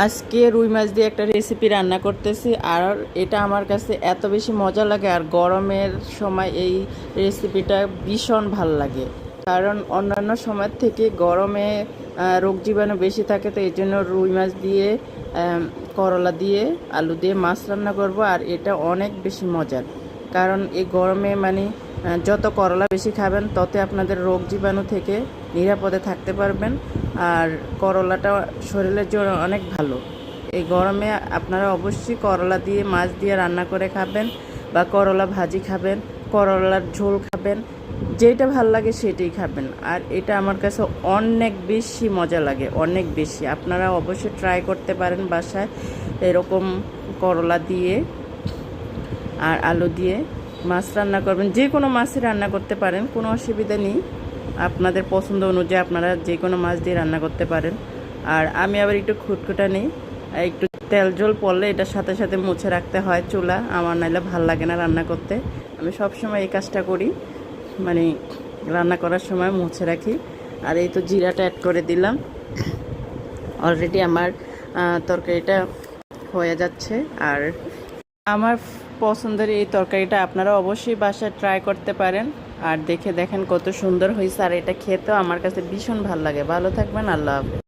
আজকে রুই মাছ দিয়ে একটা রেসিপি রান্না করতেছি, আর এটা আমার কাছে এত বেশি মজা লাগে। আর গরমের সময় এই রেসিপিটা ভীষণ ভাল লাগে, কারণ অন্যান্য সময় থেকে গরমে রোগ জীবাণু বেশি থাকে। তো এই জন্য রুই মাছ দিয়ে করলা দিয়ে আলু দিয়ে মাছ রান্না করব। আর এটা অনেক বেশি মজার, কারণ এই গরমে মানে যত করলা বেশি খাবেন তত আপনাদের রোগ জীবাণু থেকে নিরাপদে থাকতে পারবেন। আর করলাটা শরীরের জন্য অনেক ভালো। এই গরমে আপনারা অবশ্যই করলা দিয়ে মাছ দিয়ে রান্না করে খাবেন, বা করলা ভাজি খাবেন, করলার ঝোল খাবেন, যেটা ভাল লাগে সেটাই খাবেন। আর এটা আমার কাছে অনেক বেশি মজা লাগে, অনেক বেশি। আপনারা অবশ্যই ট্রাই করতে পারেন বাসায় এরকম করলা দিয়ে আর আলু দিয়ে মাছ রান্না করবেন। যে কোনো মাছই রান্না করতে পারেন, কোনো অসুবিধা নেই। আপনাদের পছন্দ অনুযায়ী আপনারা যে কোনো মাছ দিয়ে রান্না করতে পারেন। আর আমি আবার একটু খুঁটখুঁটা নিই, একটু তেল ঝোল পড়লে এটার সাথে সাথে মুছে রাখতে হয় চুলা, আমার নাইলে ভাল লাগে না রান্না করতে। আমি সবসময় এই কাজটা করি, মানে রান্না করার সময় মুছে রাখি। আর এই তো জিরাটা অ্যাড করে দিলাম। অলরেডি আমার তরকারিটা হয়ে যাচ্ছে। আর আমার পছন্দের এই তরকারিটা আপনারা অবশ্যই বাসায় ট্রাই করতে পারেন। আর দেখে দেখেন কত সুন্দর হয়েছে। আর এটা খেতেও আমার কাছে ভীষণ ভালো লাগে। ভালো থাকবেন, আল্লাহ হাফেজ।